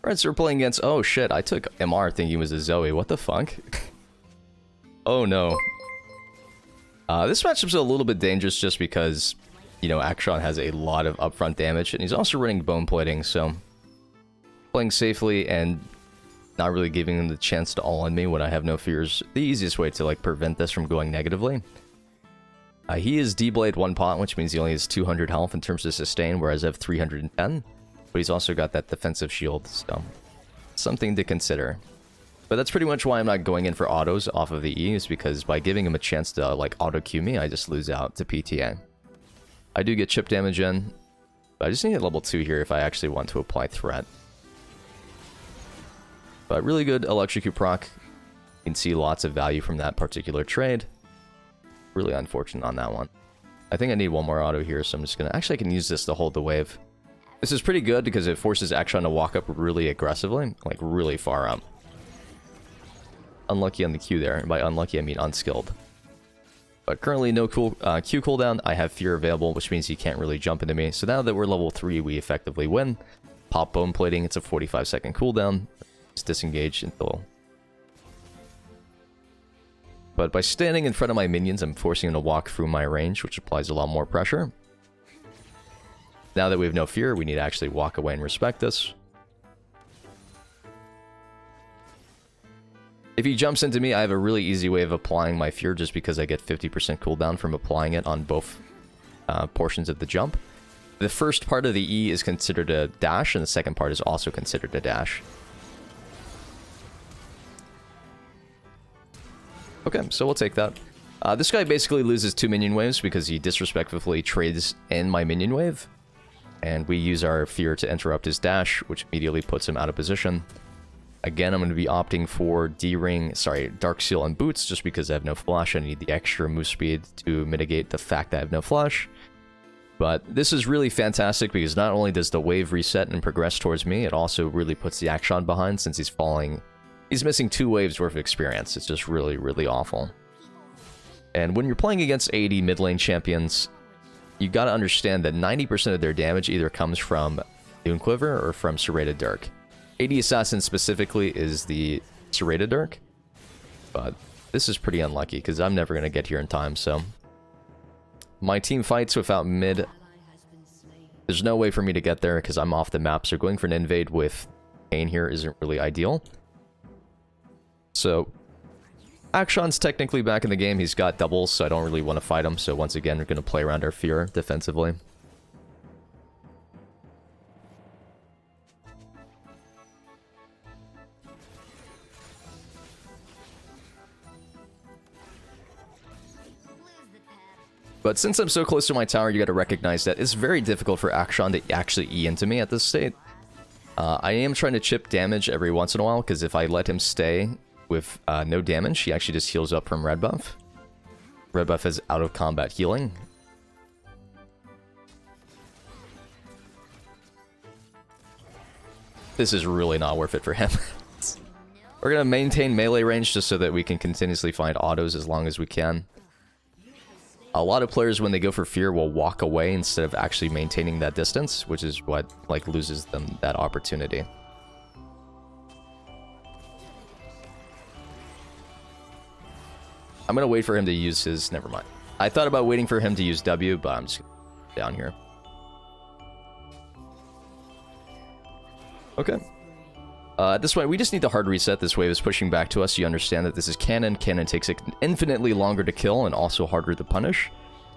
Alright, so we're playing against... Oh shit, I took MR thinking it was a Zoe. What the fuck? Oh no. This matchup's a little bit dangerous just because, you know, Akshan has a lot of upfront damage, and he's also running bone plating, so... Playing safely and not really giving him the chance to all on me when I have no fears. The easiest way to, like, prevent this from going negatively. He is D-Blade 1 pot, which means he only has 200 health in terms of sustain, whereas I have 310. But he's also got that defensive shield, so something to consider. But that's pretty much why I'm not going in for autos off of the E, is because by giving him a chance to, like, auto-Q me, I just lose out to PTA. I do get chip damage in, but I just need a level 2 here if I actually want to apply threat. But really good electrocute proc. You can see lots of value from that particular trade. Really unfortunate on that one. I think I need one more auto here, so I'm just gonna... Actually, I can use this to hold the wave. This is pretty good because it forces Akshan to walk up really aggressively, like really far up. Unlucky on the Q there, and by unlucky I mean unskilled. But currently no Q cooldown, I have fear available, which means he can't really jump into me. So now that we're level 3, we effectively win. Pop bone plating, it's a 45-second cooldown. Just disengage until... But by standing in front of my minions, I'm forcing them to walk through my range, which applies a lot more pressure. Now that we have no fear, we need to actually walk away and respect this. If he jumps into me, I have a really easy way of applying my fear just because I get 50% cooldown from applying it on both portions of the jump. The first part of the E is considered a dash, and the second part is also considered a dash. Okay, so we'll take that. This guy basically loses 2 minion waves because he disrespectfully trades in my minion wave. And we use our fear to interrupt his dash, which immediately puts him out of position. Again, I'm going to be opting for D-Ring, sorry, Dark Seal and Boots, just because I have no flash. I need the extra move speed to mitigate the fact that I have no flash. But this is really fantastic because not only does the wave reset and progress towards me, it also really puts the Akshan behind since he's falling. He's missing 2 waves worth of experience. It's just really, really awful. And when you're playing against AD mid lane champions, you gotta understand that 90% of their damage either comes from Dune Quiver or from Serrated Dirk. AD Assassin specifically is the Serrated Dirk, but this is pretty unlucky because I'm never gonna get here in time, so... My team fights without mid. There's no way for me to get there because I'm off the map, so going for an invade with Pain here isn't really ideal. So, Akshan's technically back in the game. He's got doubles, so I don't really want to fight him. So once again, we're going to play around our fear defensively. But since I'm so close to my tower, you got to recognize that it's very difficult for Akshan to actually E into me at this state. I am trying to chip damage every once in a while, because if I let him stay with no damage, he actually just heals up from red buff. Red buff is out of combat healing. This is really not worth it for him. We're going to maintain melee range just so that we can continuously find autos as long as we can. A lot of players, when they go for fear, will walk away instead of actually maintaining that distance, which is what, like, loses them that opportunity. I'm gonna wait for him to use his... Never mind. I thought about waiting for him to use W, but I'm just down here. Okay. At this point, we just need to hard reset. This wave is pushing back to us. You understand that this is Cannon. Cannon takes infinitely longer to kill and also harder to punish.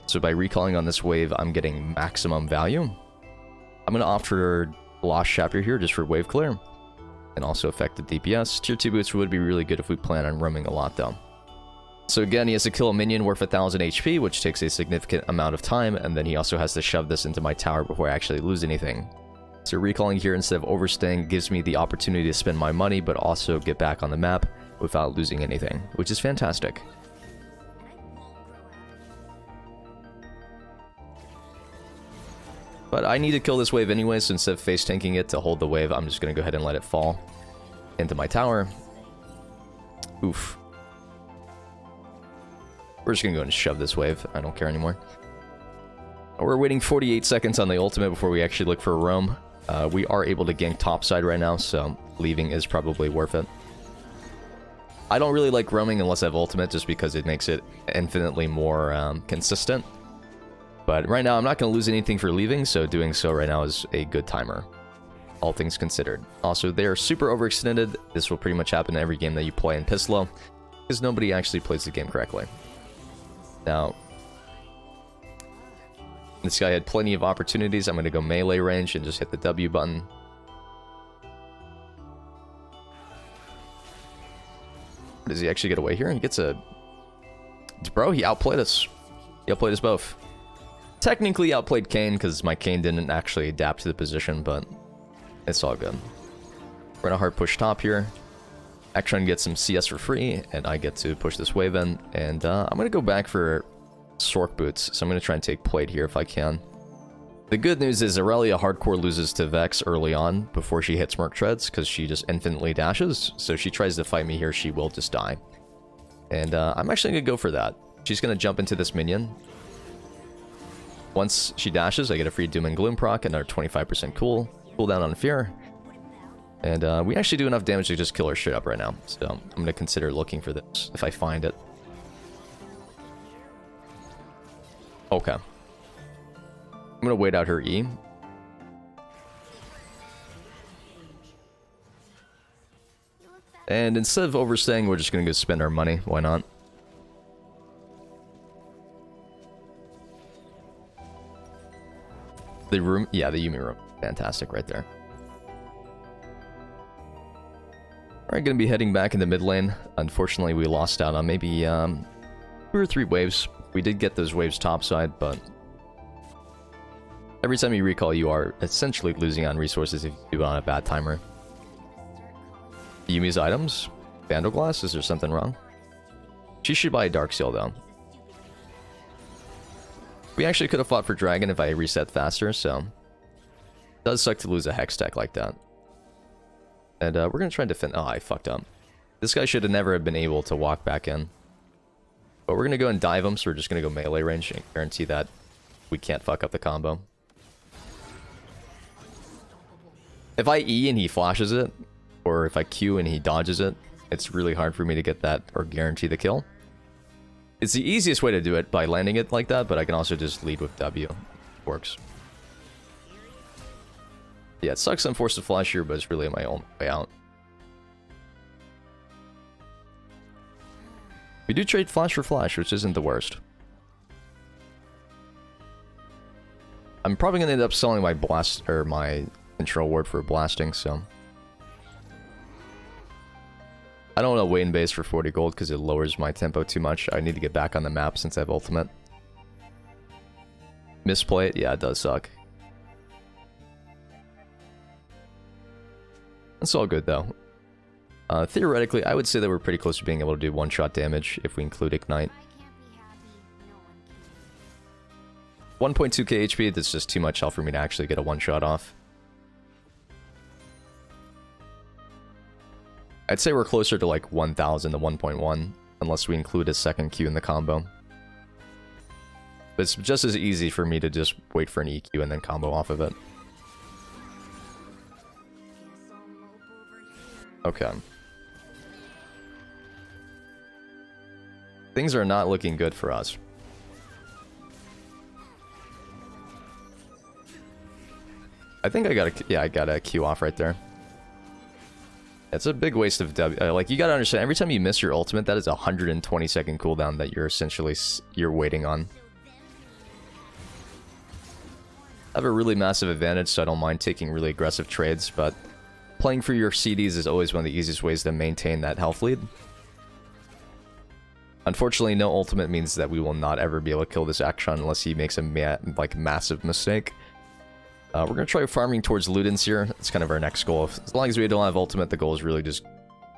So by recalling on this wave, I'm getting maximum value. I'm going to opt for Lost Chapter here just for wave clear. And also effective DPS. Tier 2 boots would be really good if we plan on roaming a lot though. So again, he has to kill a minion worth 1000 HP, which takes a significant amount of time. And then he also has to shove this into my tower before I actually lose anything. So recalling here instead of overstaying gives me the opportunity to spend my money, but also get back on the map without losing anything, which is fantastic. But I need to kill this wave anyway, so instead of face tanking it to hold the wave, I'm just going to go ahead and let it fall into my tower. Oof. We're just going to go and shove this wave. I don't care anymore. We're waiting 48 seconds on the ultimate before we actually look for a roam. We are able to gank topside right now, so leaving is probably worth it. I don't really like roaming unless I have ultimate, just because it makes it infinitely more consistent. But right now, I'm not going to lose anything for leaving, so doing so right now is a good timer. All things considered. Also, they are super overextended. This will pretty much happen in every game that you play in Pistolo, because nobody actually plays the game correctly. Now, this guy had plenty of opportunities. I'm going to go melee range and just hit the W button. Does he actually get away here? He gets a... Bro, he outplayed us. He outplayed us both. Technically outplayed Kayn, because my Kayn didn't actually adapt to the position, but it's all good. We're going to hard push top here. Action gets some CS for free, and I get to push this wave in. And I'm going to go back for Sork Boots, so I'm going to try and take Plate here if I can. The good news is Aurelia hardcore loses to Vex early on before she hits Merc Treads, because she just infinitely dashes. So if she tries to fight me here, she will just die. And I'm actually going to go for that. She's going to jump into this minion. Once she dashes, I get a free Doom and Gloom proc, another 25% cooldown on Fear. And we actually do enough damage to just kill her straight up right now. So I'm going to consider looking for this if I find it. Okay. I'm going to wait out her E. And instead of overstaying, we're just going to go spend our money. Why not? The room? Yeah, the Yuumi room. Fantastic right there. Alright, going to be heading back into mid lane. Unfortunately, we lost out on maybe 2 or 3 waves. We did get those waves topside, but every time you recall, you are essentially losing on resources if you do it on a bad timer. Yuumi's items? Vandal Glass? Is there something wrong? She should buy a Dark Seal, though. We actually could have fought for Dragon if I reset faster, so... It does suck to lose a Hex tech like that. And we're going to try and defend... Oh, I fucked up. This guy should have never have been able to walk back in. But we're going to go and dive him, so we're just going to go melee range and guarantee that we can't fuck up the combo. If I E and he flashes it, or if I Q and he dodges it, it's really hard for me to get that or guarantee the kill. It's the easiest way to do it by landing it like that, but I can also just lead with W. Works. Yeah, it sucks I'm forced to flash here, but it's really my own way out. We do trade flash for flash, which isn't the worst. I'm probably going to end up selling my blast, or my control ward for blasting, so... I don't want to wait in base for 40 gold because it lowers my tempo too much. I need to get back on the map since I have ultimate. Misplay it? Yeah, it does suck. It's all good, though. Theoretically, I would say that we're pretty close to being able to do one-shot damage if we include Ignite. 1.2k HP, that's just too much health for me to actually get a one-shot off. I'd say we're closer to like 1,000 to 1.1, unless we include a second Q in the combo. But it's just as easy for me to just wait for an EQ and then combo off of it. Okay. Things are not looking good for us. I think I got a... Yeah, I got a Q off right there. It's a big waste of W. Like, you gotta understand, every time you miss your ultimate, that is a 120-second cooldown that you're essentially... You're waiting on. I have a really massive advantage, so I don't mind taking really aggressive trades, but... Playing for your CDs is always one of the easiest ways to maintain that health lead. Unfortunately, no ultimate means that we will not ever be able to kill this Akshan unless he makes a massive mistake. We're going to try farming towards Ludens here. It's kind of our next goal. As long as we don't have ultimate, the goal is really just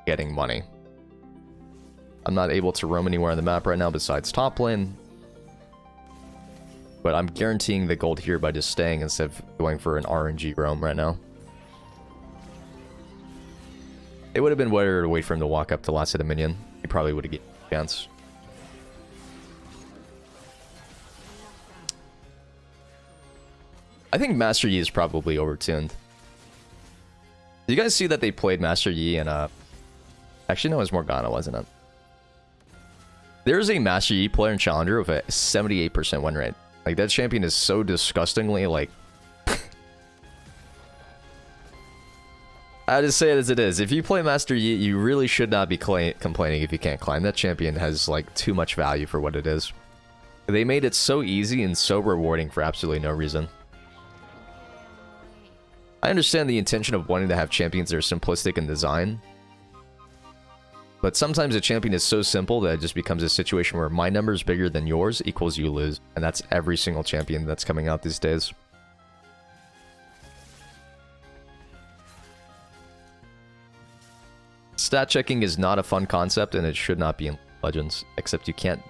getting money. I'm not able to roam anywhere on the map right now besides top lane. But I'm guaranteeing the gold here by just staying instead of going for an RNG roam right now. It would have been better to wait for him to walk up to last hit a minion. He probably would have gotten a chance. I think Master Yi is probably overtuned. you guys see that they played Master Yi and actually no, it was Morgana, wasn't it? There's a Master Yi player in Challenger with a 78% win rate. Like, that champion is so disgustingly, like... I just say it as it is. If you play Master Yi, you really should not be complaining if you can't climb. That champion has, like, too much value for what it is. They made it so easy and so rewarding for absolutely no reason. I understand the intention of wanting to have champions that are simplistic in design. But sometimes a champion is so simple that it just becomes a situation where my number is bigger than yours equals you lose. And that's every single champion that's coming out these days. Stat checking is not a fun concept and it should not be in Legends. Except you can't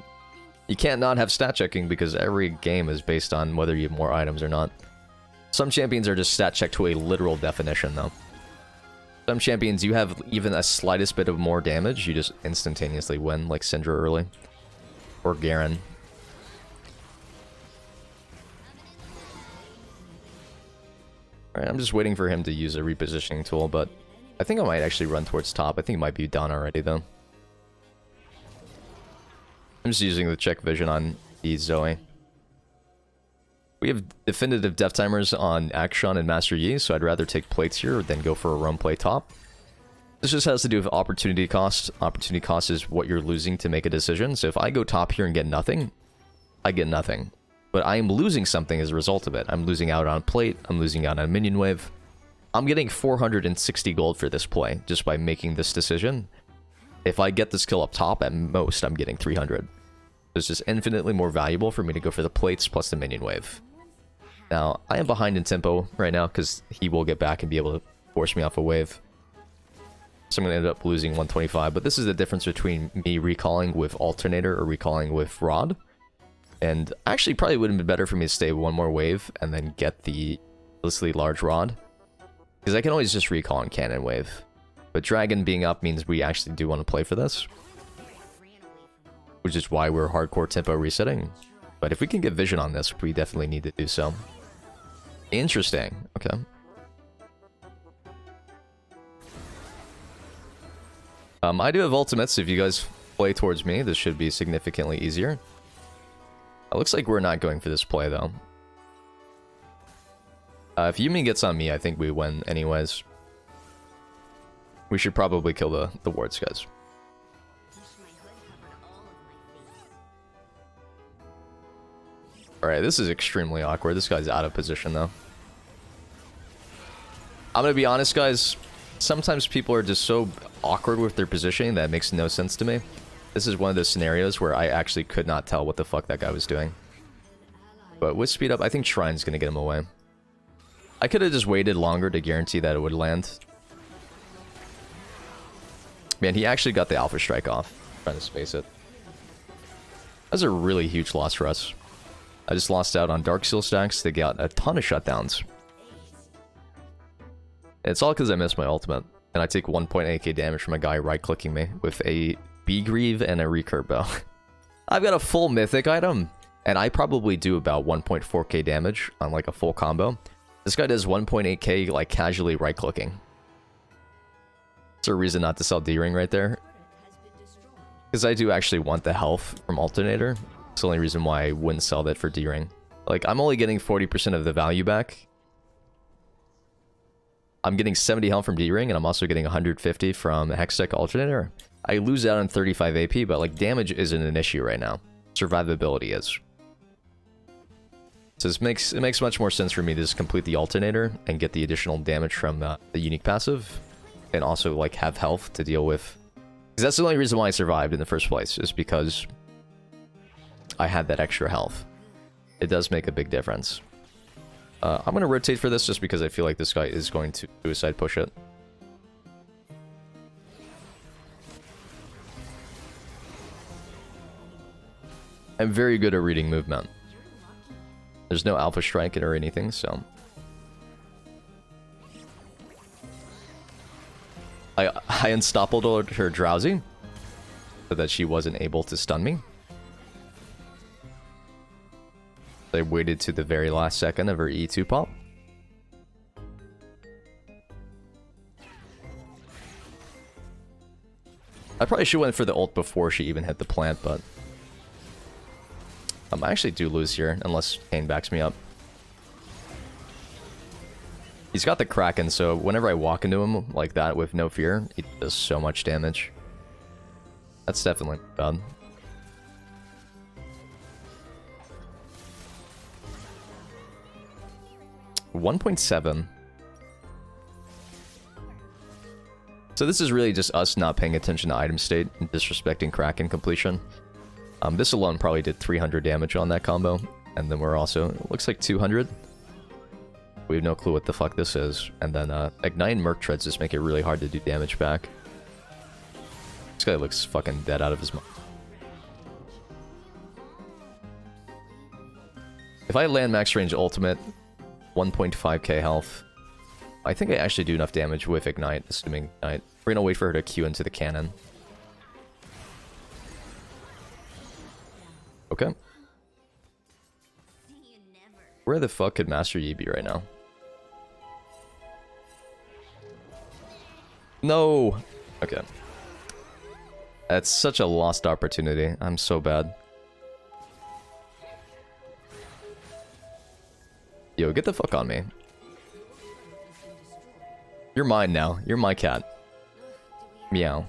not have stat checking because every game is based on whether you have more items or not. Some champions are just stat checked to a literal definition though. Some champions, you have even a slightest bit of more damage, you just instantaneously win, like Syndra early. Or Garen. Alright, I'm just waiting for him to use a repositioning tool, but I think I might actually run towards top. I think it might be done already though. I'm just using the check vision on the Zoe. We have definitive death timers on Akshan and Master Yi, so I'd rather take plates here than go for a run play top. This just has to do with opportunity cost. Opportunity cost is what you're losing to make a decision. So if I go top here and get nothing, I get nothing. But I am losing something as a result of it. I'm losing out on plate, I'm losing out on minion wave. I'm getting 460 gold for this play, just by making this decision. If I get this kill up top, at most, I'm getting 300. It's just infinitely more valuable for me to go for the plates plus the minion wave. Now, I am behind in tempo right now because he will get back and be able to force me off a wave. So I'm going to end up losing 125. But this is the difference between me recalling with Alternator or recalling with Rod. And actually probably would have been better for me to stay one more wave and then get the ridiculously large Rod. Because I can always just recall and Cannon Wave. But Dragon being up means we actually do want to play for this. Which is why we're hardcore tempo resetting. But if we can get vision on this, we definitely need to do so. Interesting. Okay. I do have ultimates. If you guys play towards me, this should be significantly easier. It looks like we're not going for this play, though. If Yuumi gets on me, I think we win anyways. We should probably kill the wards, guys. Alright, this is extremely awkward. This guy's out of position, though. I'm gonna be honest, guys. Sometimes people are just so awkward with their positioning that it makes no sense to me. This is one of those scenarios where I actually could not tell what the fuck that guy was doing. But with speed up, I think Shrine's gonna get him away. I could have just waited longer to guarantee that it would land. Man, he actually got the Alpha Strike off. Trying to space it. That's a really huge loss for us. I just lost out on Dark Seal stacks. They got a ton of shutdowns. It's all because I missed my ultimate. And I take 1.8k damage from a guy right-clicking me with a B-Grieve and a recurve bow. I've got a full mythic item. And I probably do about 1.4k damage on like a full combo. This guy does 1.8k like casually right-clicking. It's a reason not to sell D-Ring right there. Because I do actually want the health from Alternator. It's the only reason why I wouldn't sell that for D-Ring. Like, I'm only getting 40% of the value back. I'm getting 70 health from D-Ring, and I'm also getting 150 from Hextech Alternator. I lose out on 35 AP, but, like, damage isn't an issue right now. Survivability is. So it makes much more sense for me to just complete the Alternator and get the additional damage from the unique passive. And also, like, have health to deal with. Because that's the only reason why I survived in the first place, is because I had that extra health. It does make a big difference. I'm going to rotate for this just because I feel like this guy is going to suicide push it. I'm very good at reading movement. There's no Alpha Strike or anything, so... I unstoppable her Drowsy so that she wasn't able to stun me. I waited to the very last second of her E2 pop. I probably should went for the ult before she even hit the plant, but... I actually do lose here, unless Kane backs me up. He's got the Kraken, so whenever I walk into him like that with no fear, he does so much damage. That's definitely bad. $1.7. So this is really just us not paying attention to item state and disrespecting Kraken completion. This alone probably did 300 damage on that combo. And then we're also, it looks like 200. We have no clue what the fuck this is. And then Ignite and Merc Treads just make it really hard to do damage back. This guy looks fucking dead out of his mind. If I land max range ultimate, 1.5k health. I think I actually do enough damage with Ignite, assuming Ignite. We're gonna wait for her to Q into the cannon. Okay. Where the fuck could Master Yi be right now? No! Okay. That's such a lost opportunity. I'm so bad. Yo, get the fuck on me. You're mine now. You're my cat. Meow.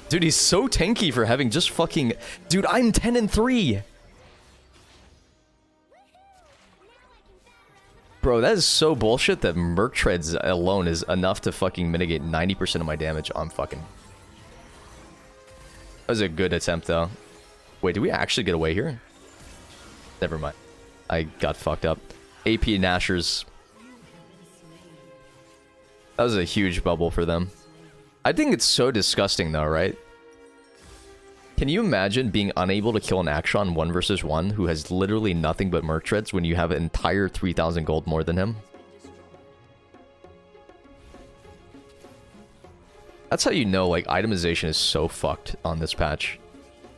Dude, he's so tanky for having just fucking... Dude, I'm 10-3! Bro, that is so bullshit that Merc Treads alone is enough to fucking mitigate 90% of my damage on fucking... That was a good attempt, though. Wait, did we actually get away here? Never mind. I got fucked up. AP Nashers. That was a huge bubble for them. I think it's so disgusting, though, right? Can you imagine being unable to kill an Akshan 1 versus 1 who has literally nothing but Merc Treads when you have an entire 3,000 gold more than him? That's how you know, like, itemization is so fucked on this patch.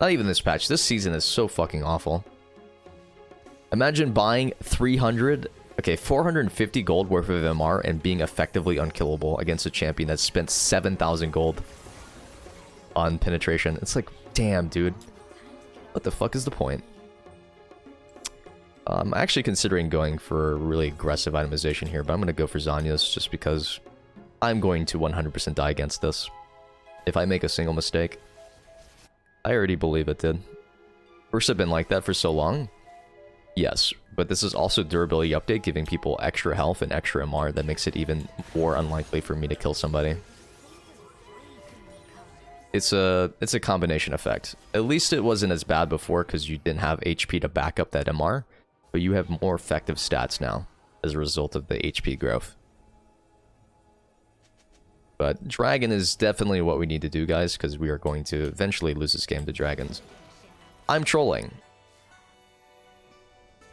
Not even this patch. This season is so fucking awful. Imagine buying 450 gold worth of MR and being effectively unkillable against a champion that spent 7,000 gold on penetration. It's like, damn, dude. What the fuck is the point? I'm actually considering going for really aggressive itemization here, but I'm going to go for Zanya's just because I'm going to 100% die against this. If I make a single mistake. I already believe it did. First have been like that for so long. Yes, but this is also durability update, giving people extra health and extra MR that makes it even more unlikely for me to kill somebody. It's a combination effect. At least it wasn't as bad before because you didn't have HP to back up that MR, but you have more effective stats now as a result of the HP growth. But Dragon is definitely what we need to do, guys, because we are going to eventually lose this game to Dragons. I'm trolling.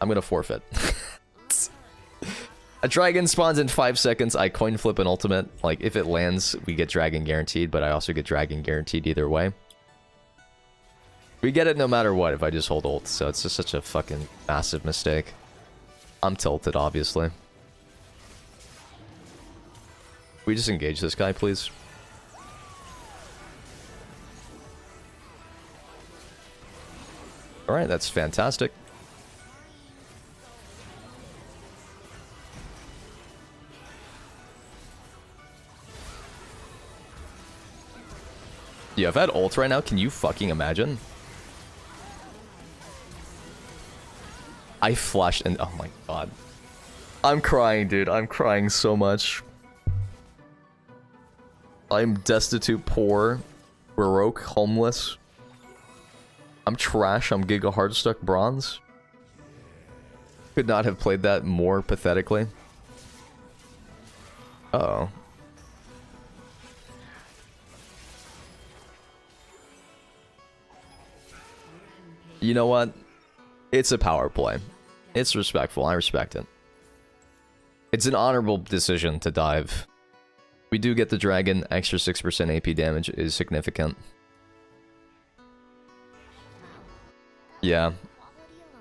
I'm gonna forfeit. A dragon spawns in 5 seconds. I coin flip an ultimate. Like, if it lands, we get dragon guaranteed, but I also get dragon guaranteed either way. We get it no matter what if I just hold ult, so it's just such a fucking massive mistake. I'm tilted, obviously. We just engage this guy, please? Alright, that's fantastic. Yeah, if I had ult right now, can you fucking imagine? I flashed and oh my god. I'm crying, dude. I'm crying so much. I'm destitute, poor, baroque, homeless. I'm trash. I'm Giga Hardstuck Bronze. Could not have played that more pathetically. Uh-oh. You know what? It's a power play. It's respectful. I respect it. It's an honorable decision to dive. We do get the dragon. Extra 6% AP damage is significant. Yeah.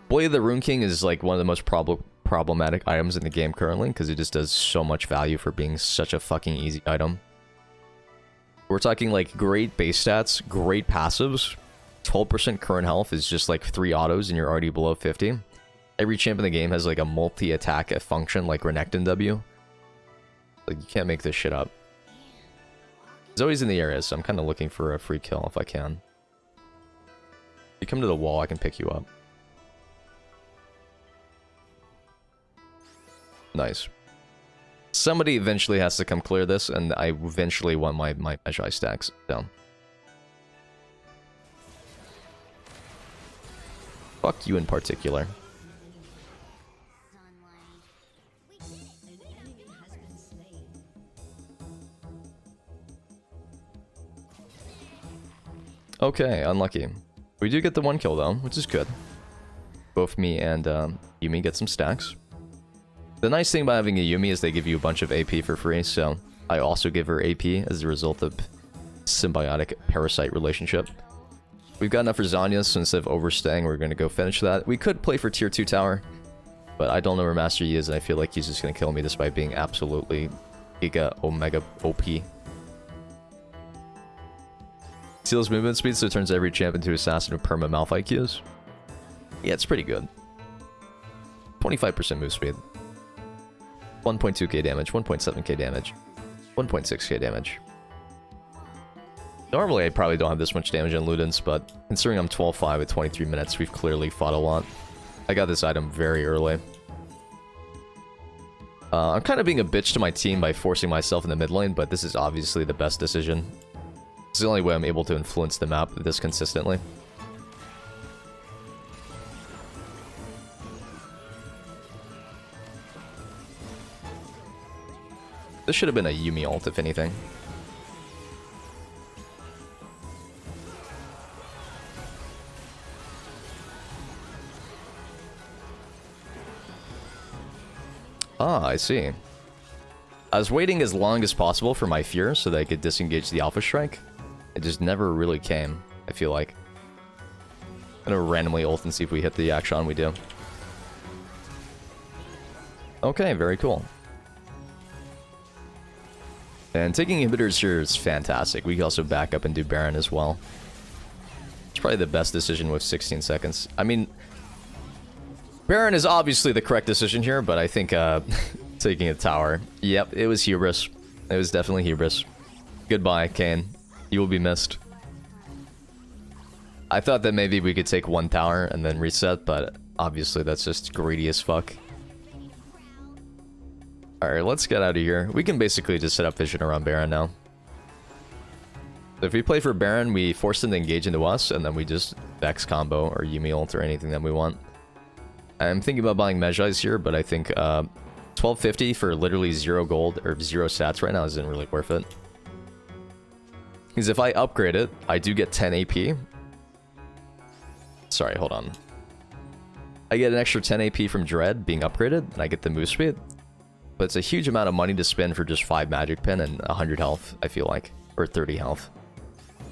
Blade of the Rune King is like one of the most problematic items in the game currently, because it just does so much value for being such a fucking easy item. We're talking like great base stats, great passives, 12% current health is just like 3 autos and you're already below 50. Every champ in the game has like a multi-attack function like Renekton W. Like, you can't make this shit up. He's always in the area, so I'm kind of looking for a free kill if I can. If you come to the wall, I can pick you up. Nice. Somebody eventually has to come clear this, and I eventually want my Magi stacks down. Fuck you in particular. Okay, unlucky. We do get the 1 kill though, which is good. Both me and Yuumi get some stacks. The nice thing about having a Yuumi is they give you a bunch of AP for free, so I also give her AP as a result of symbiotic parasite relationship. We've got enough for Zanya, so instead of overstaying, we're going to go finish that. We could play for tier 2 tower, but I don't know where Master Yi is, and I feel like he's just going to kill me despite being absolutely giga omega OP. Steals movement speed, so it turns every champ into assassin with perma Malphite Qs. Yeah, it's pretty good. 25% move speed. 1.2k damage, 1.7k damage, 1.6k damage. Normally, I probably don't have this much damage on Ludens, but considering I'm 12-5 at 23 minutes, we've clearly fought a lot. I got this item very early. I'm kind of being a bitch to my team by forcing myself in the mid lane, but this is obviously the best decision. It's the only way I'm able to influence the map this consistently. This should have been a Yuumi ult, if anything. Ah, I see. I was waiting as long as possible for my fear so that I could disengage the Alpha Strike. It just never really came, I feel like. I'm gonna randomly ult and see if we hit the action we do. Okay, very cool. And taking inhibitors here is fantastic. We can also back up and do Baron as well. It's probably the best decision with 16 seconds. I mean, Baron is obviously the correct decision here, but I think taking a tower. Yep, it was hubris. It was definitely hubris. Goodbye, Kayn. You will be missed. I thought that maybe we could take 1 tower and then reset, but obviously that's just greedy as fuck. Alright, let's get out of here. We can basically just set up vision around Baron now. So if we play for Baron, we force them to engage into us, and then we just Vex combo or Yuumi ult or anything that we want. I'm thinking about buying Mejai's here, but I think 1250 for literally 0 gold or 0 stats right now isn't really worth it. Because if I upgrade it, I do get 10 AP. Sorry, hold on. I get an extra 10 AP from Dread being upgraded, and I get the move speed. But it's a huge amount of money to spend for just 5 magic pin and 100 health, I feel like. Or 30 health.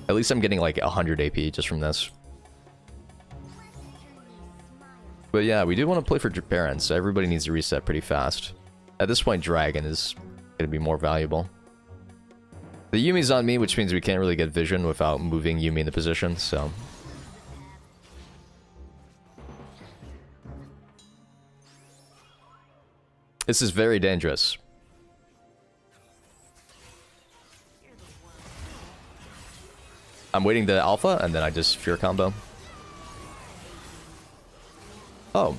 At least I'm getting like 100 AP just from this. But yeah, we do want to play for Baron, so everybody needs to reset pretty fast. At this point, Dragon is going to be more valuable. The Yuumi's on me, which means we can't really get vision without moving Yuumi in the position, so... This is very dangerous. I'm waiting the alpha, and then I just fear combo. Oh,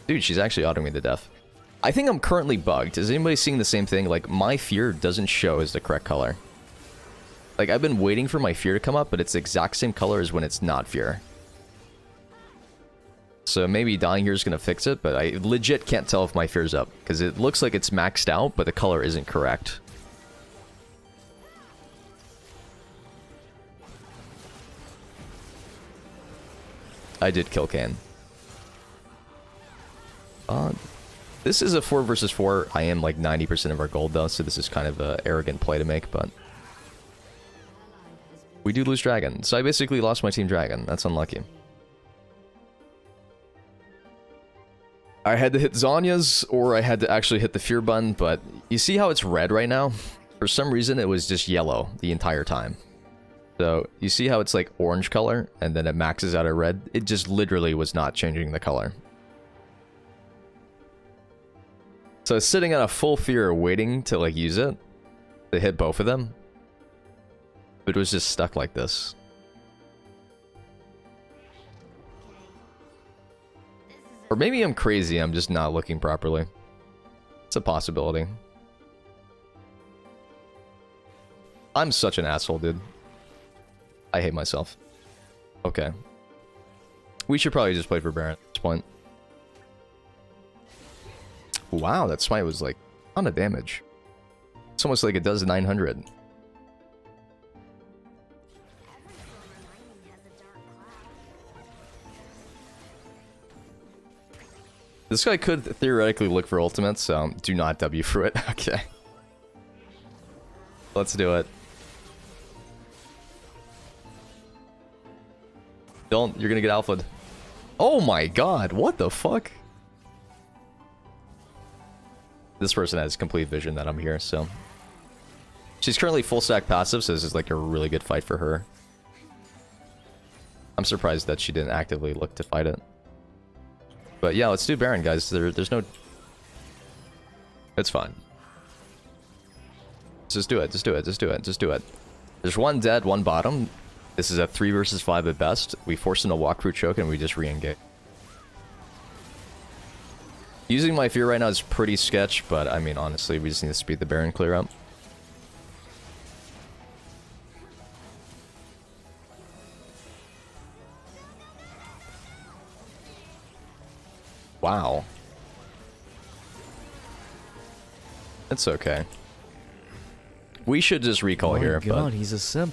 dude, she's actually autoing me to death. I think I'm currently bugged. Is anybody seeing the same thing? Like, my fear doesn't show as the correct color. Like, I've been waiting for my fear to come up, but it's the exact same color as when it's not fear. So maybe dying here is going to fix it, but I legit can't tell if my fear's up. Because it looks like it's maxed out, but the color isn't correct. I did kill Kayn. This is a 4 versus 4. I am like 90% of our gold though, so this is kind of an arrogant play to make, but... We do lose Dragon. So I basically lost my team Dragon. That's unlucky. I had to hit Zhonya's, or I had to actually hit the fear button, but you see how it's red right now? For some reason, it was just yellow the entire time. So, you see how it's like orange color, and then it maxes out at red? It just literally was not changing the color. So, I was sitting on a full fear waiting to like use it, to hit both of them. But it was just stuck like this. Or maybe I'm crazy, I'm just not looking properly. It's a possibility. I'm such an asshole, dude. I hate myself. Okay. We should probably just play for Baron at this point. Wow, that smite was like a ton of damage. It's almost like it does 900. This guy could theoretically look for ultimates, so do not W for it. Okay. Let's do it. Don't, you're gonna get alpha'd. Oh my god, what the fuck? This person has complete vision that I'm here, so. She's currently full stack passive, so this is like a really good fight for her. I'm surprised that she didn't actively look to fight it. But yeah, let's do Baron, guys. There's no... It's fine. Just do it, just do it, just do it, just do it. There's one dead, one bottom. This is a 3 versus 5 at best. We force in a walkthrough choke and we just re-engage. Using my fear right now is pretty sketch, but I mean, honestly, we just need to speed the Baron clear up. Wow. It's okay. We should just recall here, but... God, but... he's a simp.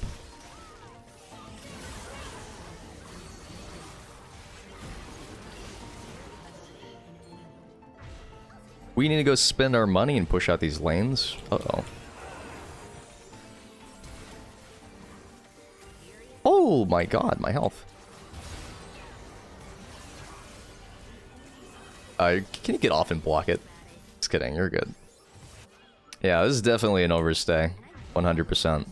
We need to go spend our money and push out these lanes. Uh-oh. Oh my god, my health. Can you get off and block it? Just kidding, you're good. Yeah, this is definitely an overstay. 100%.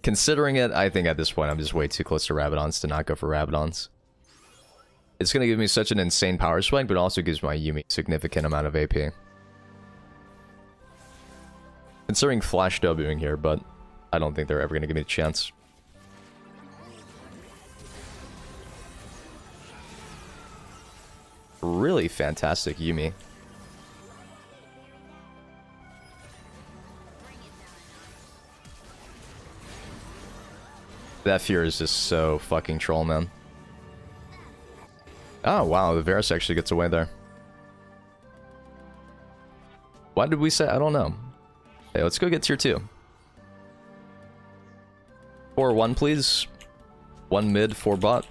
Considering it, I think at this point I'm just way too close to Rabadons to not go for Rabadons. It's going to give me such an insane power spike, but it also gives my Yuumi a significant amount of AP. Considering Flash Wing here, but I don't think they're ever going to give me a chance. Really fantastic Yuumi. That fear is just so fucking troll, man. Oh, wow, the Varus actually gets away there. Why did we say? I don't know. Hey, let's go get tier 2. 4-1, please. 1 mid, 4 bot.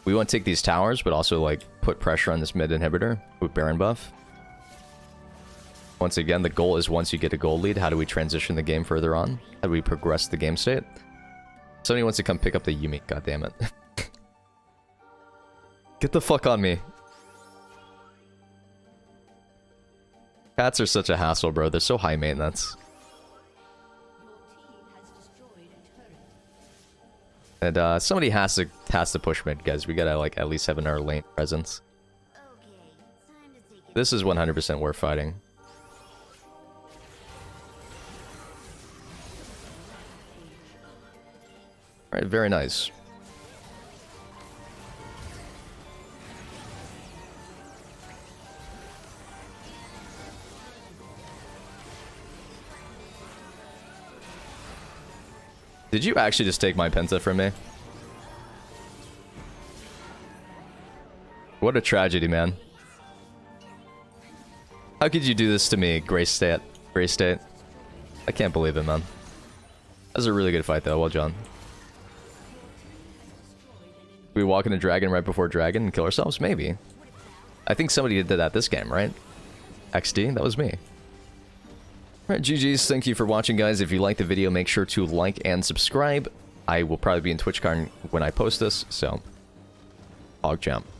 We want to take these towers, but also, like, put pressure on this mid inhibitor with Baron buff. Once again, the goal is once you get a gold lead, how do we transition the game further on? How do we progress the game state? Somebody wants to come pick up the Yuumi, goddammit. Get the fuck on me. Cats are such a hassle, bro. They're so high maintenance. And somebody has to push mid, guys. We gotta like at least have our lane presence. This is 100% worth fighting. All right, very nice. Did you actually just take my Penta from me? What a tragedy, man. How could you do this to me, Gray State? Gray State. I can't believe it, man. That was a really good fight, though. Well done. We walk into Dragon right before Dragon and kill ourselves? Maybe. I think somebody did that this game, right? XD? That was me. Alright, GG's. Thank you for watching, guys. If you liked the video, make sure to like and subscribe. I will probably be in TwitchCon when I post this, so PogChamp.